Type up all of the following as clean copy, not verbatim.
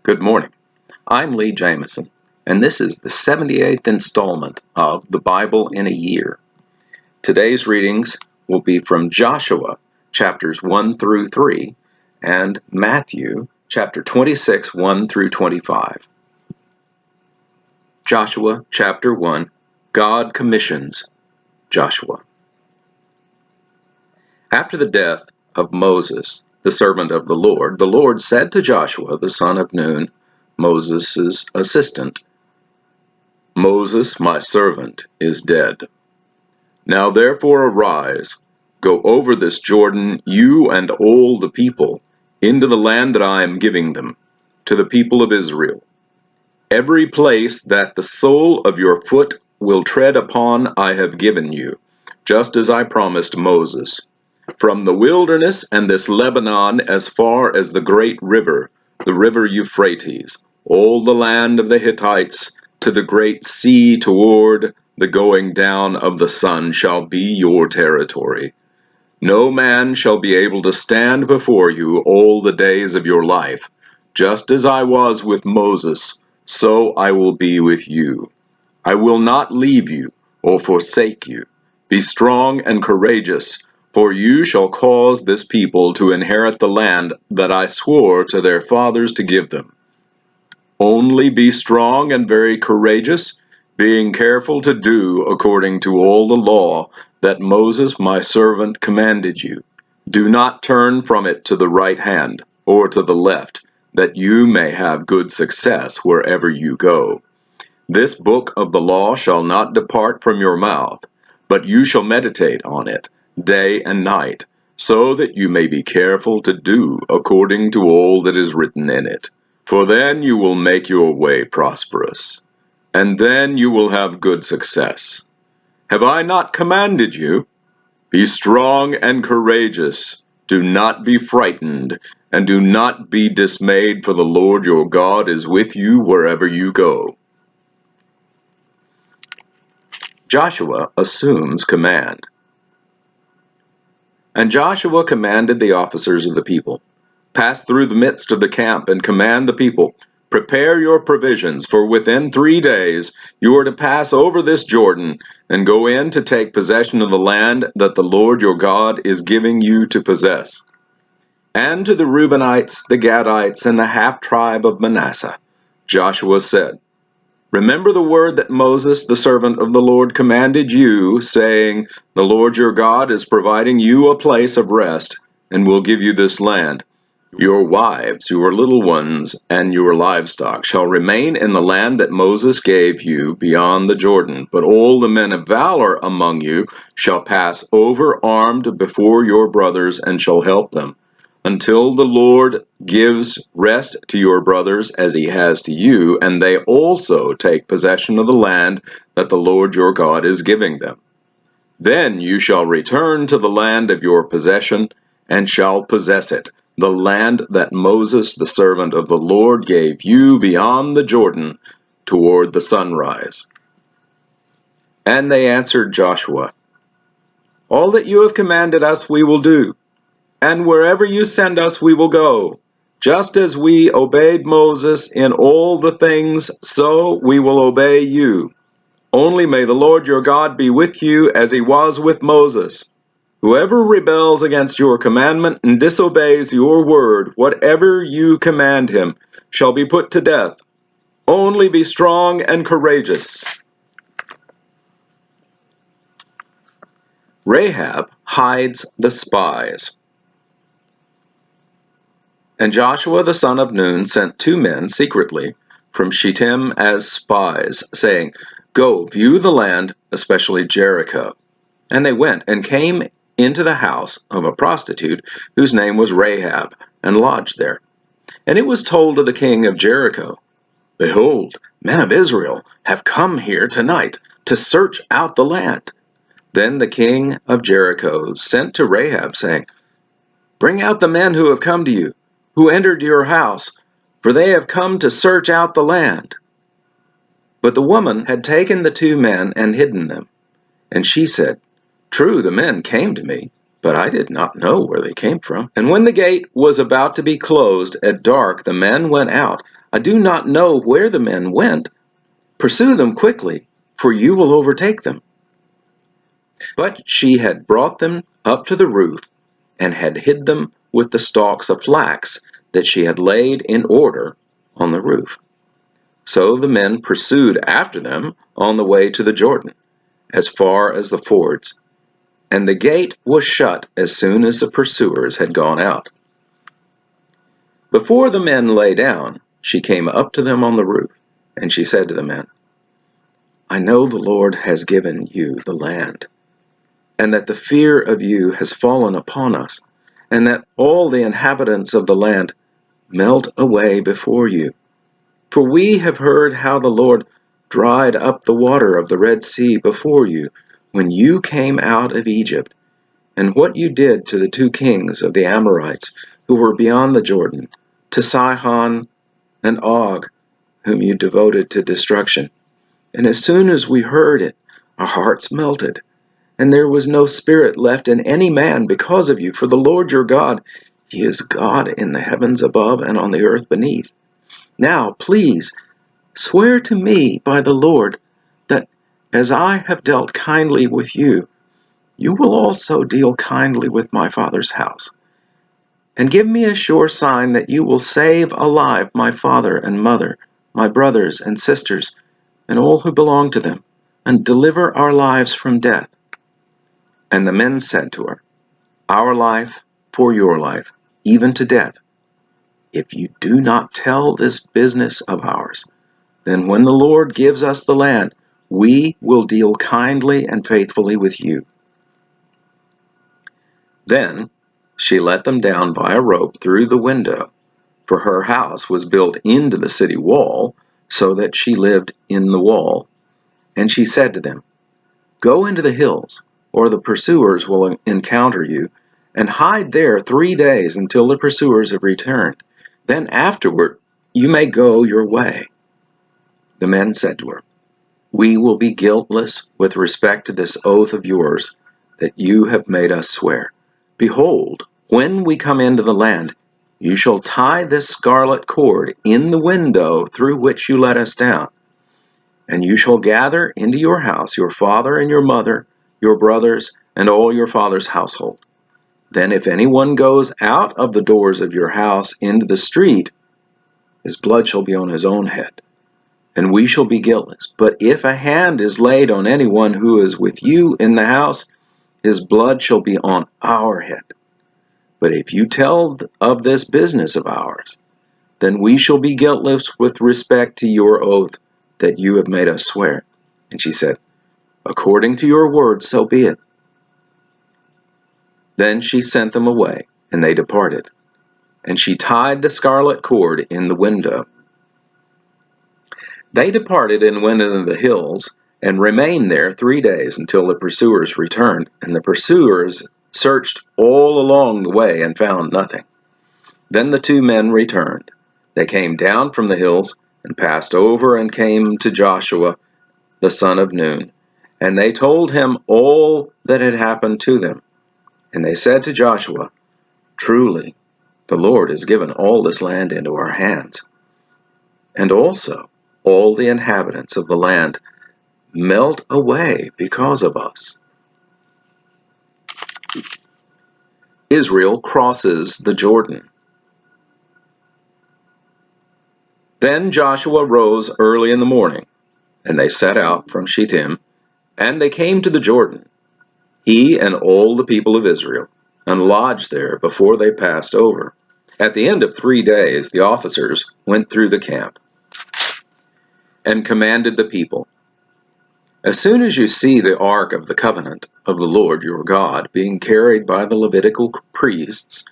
Good morning. I'm Lee Jamison, and this is the 78th installment of The Bible in a Year. Today's readings will be from Joshua, chapters 1 through 3, and Matthew, chapter 26, 1 through 25. Joshua, chapter 1, God commissions Joshua. After the death of Moses, the servant of the Lord said to Joshua, the son of Nun, Moses' assistant, "Moses, my servant, is dead. Now therefore arise, go over this Jordan, you and all the people, into the land that I am giving them, to the people of Israel. Every place that the sole of your foot will tread upon I have given you, just as I promised Moses. From the wilderness and this Lebanon as far as the great river, the river Euphrates, all the land of the Hittites, to the great sea toward the going down of the sun shall be your territory. No man shall be able to stand before you all the days of your life. Just as I was with Moses, so I will be with you. I will not leave you or forsake you. Be strong and courageous, for you shall cause this people to inherit the land that I swore to their fathers to give them. Only be strong and very courageous, being careful to do according to all the law that Moses my servant commanded you. Do not turn from it to the right hand or to the left, that you may have good success wherever you go. This book of the law shall not depart from your mouth, but you shall meditate on it day and night, so that you may be careful to do according to all that is written in it. For then you will make your way prosperous, and then you will have good success. Have I not commanded you? Be strong and courageous. Do not be frightened, and do not be dismayed, for the Lord your God is with you wherever you go." Joshua assumes command. And Joshua commanded the officers of the people, "Pass through the midst of the camp and command the people, prepare your provisions, for within 3 days you are to pass over this Jordan and go in to take possession of the land that the Lord your God is giving you to possess." And to the Reubenites, the Gadites, and the half-tribe of Manasseh, Joshua said, "Remember the word that Moses, the servant of the Lord, commanded you, saying, The Lord your God is providing you a place of rest, and will give you this land. Your wives, your little ones, and your livestock shall remain in the land that Moses gave you beyond the Jordan, but all the men of valor among you shall pass over armed before your brothers and shall help them, until the Lord gives rest to your brothers as he has to you, and they also take possession of the land that the Lord your God is giving them. Then you shall return to the land of your possession, and shall possess it, the land that Moses the servant of the Lord gave you beyond the Jordan toward the sunrise." And they answered Joshua, "All that you have commanded us we will do, and wherever you send us we will go. Just as we obeyed Moses in all the things, so we will obey you. Only may the Lord your God be with you as he was with Moses. Whoever rebels against your commandment and disobeys your word, whatever you command him, shall be put to death. Only be strong and courageous." Rahab hides the spies. And Joshua the son of Nun sent 2 men secretly from Shittim as spies, saying, "Go, view the land, especially Jericho." And they went and came into the house of a prostitute whose name was Rahab, and lodged there. And it was told to the king of Jericho, "Behold, men of Israel have come here tonight to search out the land." Then the king of Jericho sent to Rahab, saying, "Bring out the men who have come to you, who entered your house, for they have come to search out the land." But the woman had taken the 2 men and hidden them. And she said, "True, the men came to me, but I did not know where they came from. And when the gate was about to be closed at dark, the men went out I do not know where the men went. Pursue them quickly, for you will overtake them." But she had brought them up to the roof, and had hid them with the stalks of flax that she had laid in order on the roof. So the men pursued after them on the way to the Jordan, as far as the fords, and the gate was shut as soon as the pursuers had gone out. Before the men lay down, she came up to them on the roof, and she said to the men, "I know the Lord has given you the land, and that the fear of you has fallen upon us, and that all the inhabitants of the land melt away before you. For we have heard how the Lord dried up the water of the Red Sea before you when you came out of Egypt, and what you did to the 2 kings of the Amorites who were beyond the Jordan, to Sihon and Og, whom you devoted to destruction. And as soon as we heard it, our hearts melted, and there was no spirit left in any man because of you. For the Lord your God, He is God in the heavens above and on the earth beneath. Now, please, swear to me by the Lord that as I have dealt kindly with you, you will also deal kindly with my father's house. And give me a sure sign that you will save alive my father and mother, my brothers and sisters, and all who belong to them, and deliver our lives from death." And the men said to her, "Our life for your life, even to death. If you do not tell this business of ours, then when the Lord gives us the land, we will deal kindly and faithfully with you." Then she let them down by a rope through the window, for her house was built into the city wall, so that she lived in the wall. And she said to them, "Go into the hills, or the pursuers will encounter you, and hide there 3 days until the pursuers have returned. Then afterward you may go your way." The men said to her, "We will be guiltless with respect to this oath of yours that you have made us swear. Behold, when we come into the land, you shall tie this scarlet cord in the window through which you let us down, and you shall gather into your house your father and your mother, your brothers, and all your father's household. Then if anyone goes out of the doors of your house into the street, his blood shall be on his own head, and we shall be guiltless. But if a hand is laid on anyone who is with you in the house, his blood shall be on our head. But if you tell of this business of ours, then we shall be guiltless with respect to your oath that you have made us swear." And she said, "According to your word, so be it." Then she sent them away, and they departed. And she tied the scarlet cord in the window. They departed and went into the hills, and remained there 3 days until the pursuers returned. And the pursuers searched all along the way and found nothing. Then the 2 men returned. They came down from the hills and passed over and came to Joshua, the son of Nun. And they told him all that had happened to them. And they said to Joshua, "Truly, the Lord has given all this land into our hands. And also, all the inhabitants of the land melt away because of us." Israel crosses the Jordan. Then Joshua rose early in the morning, and they set out from Shittim, and they came to the Jordan, he and all the people of Israel, and lodged there before they passed over. At the end of 3 days, the officers went through the camp and commanded the people, "As soon as you see the ark of the covenant of the Lord your God being carried by the Levitical priests,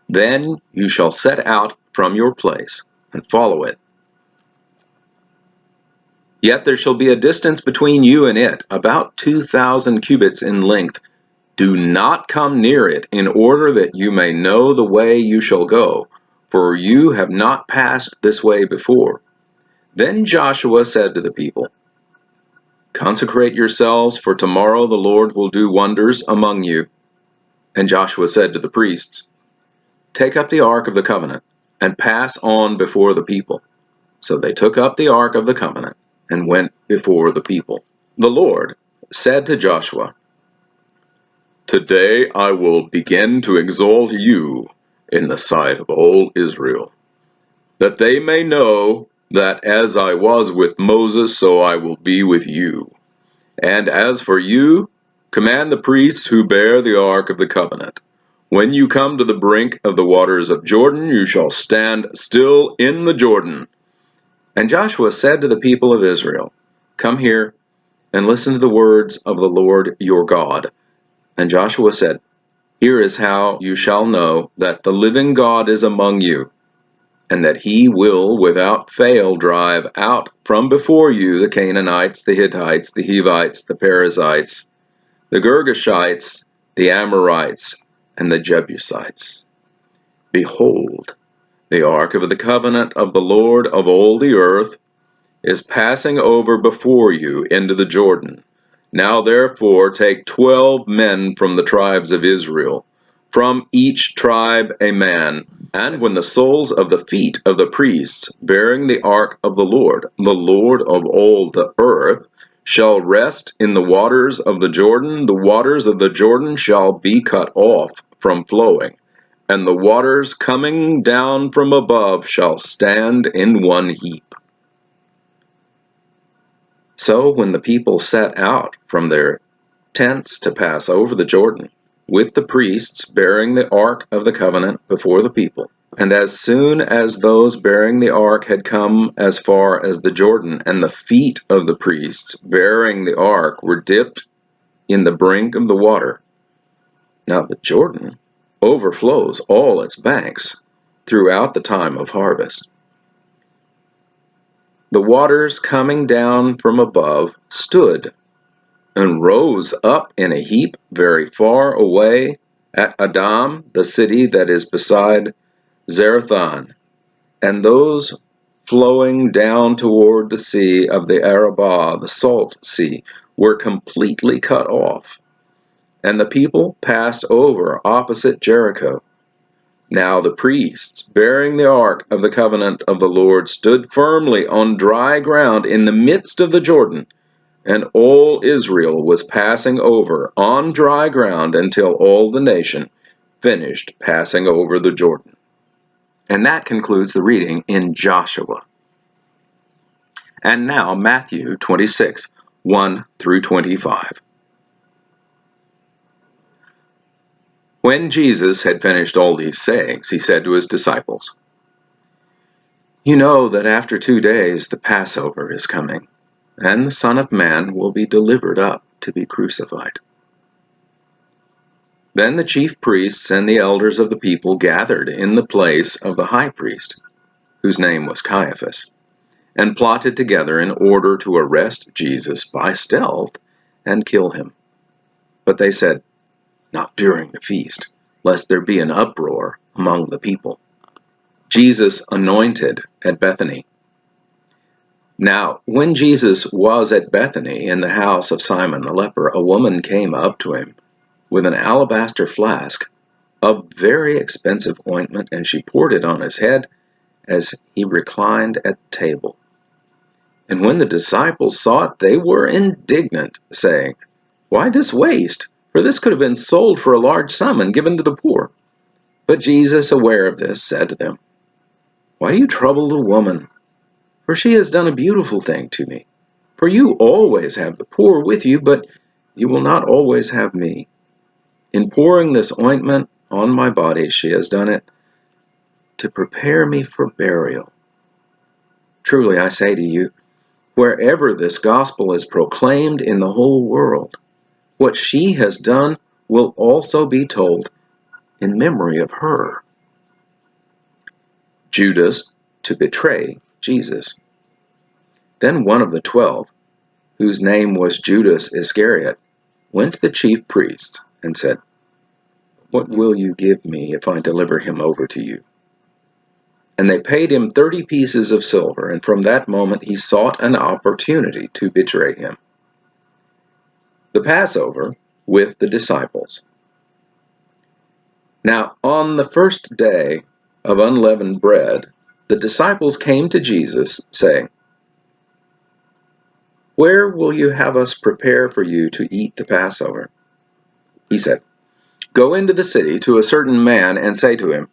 then you shall set out from your place and follow it. Yet there shall be a distance between you and it, about 2,000 cubits in length. Do not come near it, in order that you may know the way you shall go, for you have not passed this way before." Then Joshua said to the people, "Consecrate yourselves, for tomorrow the Lord will do wonders among you." And Joshua said to the priests, "Take up the ark of the covenant, and pass on before the people." So they took up the ark of the covenant and went before the people. The Lord said to Joshua, "Today I will begin to exalt you in the sight of all Israel, that they may know that as I was with Moses, so I will be with you. And as for you, command the priests who bear the ark of the covenant. When you come to the brink of the waters of Jordan, you shall stand still in the Jordan." And Joshua said to the people of Israel, "Come here and listen to the words of the Lord your God." And Joshua said, "Here is how you shall know that the living God is among you, and that he will without fail drive out from before you the Canaanites, the Hittites, the Hivites, the Perizzites, the Girgashites, the Amorites, and the Jebusites. Behold, the ark of the covenant of the Lord of all the earth is passing over before you into the Jordan. Now therefore take 12 men from the tribes of Israel, from each tribe a man, and when the soles of the feet of the priests bearing the ark of the Lord of all the earth, shall rest in the waters of the waters of the Jordan shall be cut off from flowing, and the waters coming down from above shall stand in one heap. So when the people set out from their tents to pass over the Jordan, with the priests bearing the ark of the covenant before the people, and as soon as those bearing the ark had come as far as the Jordan, and the feet of the priests bearing the ark were dipped in the brink of the water. Now the Jordan overflows all its banks throughout the time of harvest. The waters coming down from above stood and rose up in a heap very far away at Adam, the city that is beside Zarethan, and those flowing down toward the sea of the Arabah, the salt sea, were completely cut off, and the people passed over opposite Jericho. Now the priests, bearing the ark of the covenant of the Lord, stood firmly on dry ground in the midst of the Jordan, and all Israel was passing over on dry ground until all the nation finished passing over the Jordan. And that concludes the reading in Joshua. And now Matthew 26, 1 through 25. When Jesus had finished all these sayings, he said to his disciples, "You know that after 2 days the Passover is coming, and the Son of Man will be delivered up to be crucified." Then the chief priests and the elders of the people gathered in the place of the high priest, whose name was Caiaphas, and plotted together in order to arrest Jesus by stealth and kill him. But they said, "Not during the feast, lest there be an uproar among the people." Jesus anointed at Bethany. Now, when Jesus was at Bethany in the house of Simon the leper, a woman came up to him with an alabaster flask of very expensive ointment, and she poured it on his head as he reclined at table. And when the disciples saw it, they were indignant, saying, "Why this waste? For this could have been sold for a large sum and given to the poor." But Jesus, aware of this, said to them, "Why do you trouble the woman? For she has done a beautiful thing to me. For you always have the poor with you, but you will not always have me. In pouring this ointment on my body, she has done it to prepare me for burial. Truly I say to you, wherever this gospel is proclaimed in the whole world, what she has done will also be told in memory of her." Judas to betray Jesus. Then one of the 12, whose name was Judas Iscariot, went to the chief priests and said, "What will you give me if I deliver him over to you?" And they paid him 30 pieces of silver, and from that moment he sought an opportunity to betray him. The Passover with the disciples. Now on the first day of unleavened bread, the disciples came to Jesus, saying, "Where will you have us prepare for you to eat the Passover?" He said, "Go into the city to a certain man and say to him,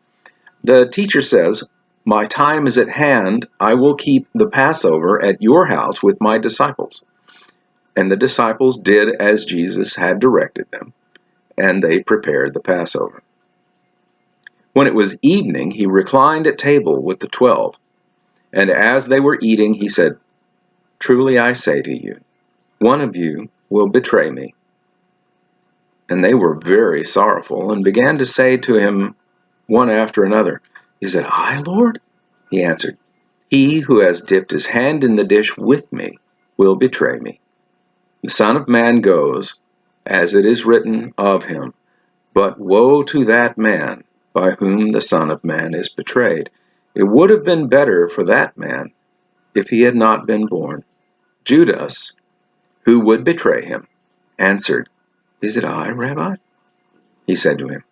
'The teacher says, my time is at hand. I will keep the Passover at your house with my disciples.'" And the disciples did as Jesus had directed them, and they prepared the Passover. When it was evening, he reclined at table with the 12. And as they were eating, he said, "Truly I say to you, one of you will betray me." And they were very sorrowful, and began to say to him one after another, "Is it I, Lord?" He answered, "He who has dipped his hand in the dish with me will betray me. The Son of Man goes, as it is written of him, but woe to that man by whom the Son of Man is betrayed. It would have been better for that man if he had not been born." Judas, who would betray him, answered, "Is it I, Rabbi?" He said to him,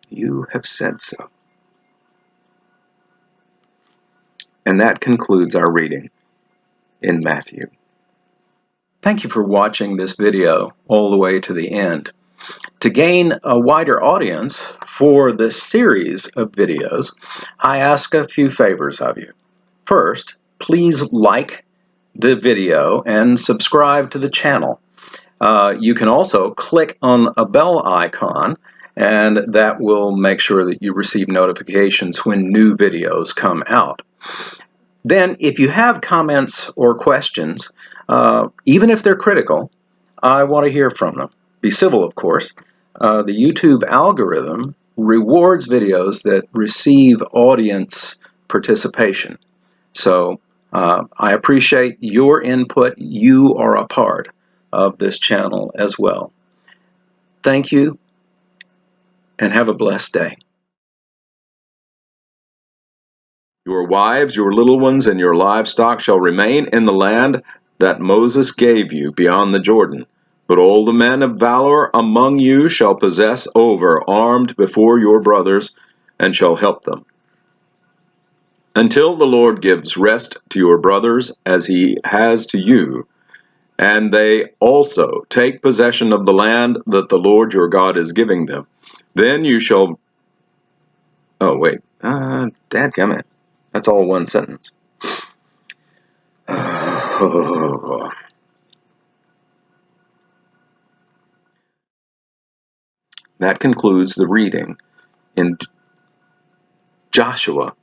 "You have said so." And that concludes our reading in Matthew. Thank you for watching this video all the way to the end. To gain a wider audience for this series of videos, I ask a few favors of you. First, please like the video and subscribe to the channel. You can also click on a bell icon, and that will make sure that you receive notifications when new videos come out. Then, if you have comments or questions, even if they're critical, I want to hear from them. Be civil, of course. The YouTube algorithm rewards videos that receive audience participation. So I appreciate your input. You are a part of this channel as well. Thank you, and have a blessed day. "Your wives, your little ones, and your livestock shall remain in the land that Moses gave you beyond the Jordan. But all the men of valor among you shall possess over, armed before your brothers, and shall help them, until the Lord gives rest to your brothers as he has to you, and they also take possession of the land that the Lord your God is giving them. Then you shall..." Oh, wait. Dadgummit. That's all one sentence. That concludes the reading in Joshua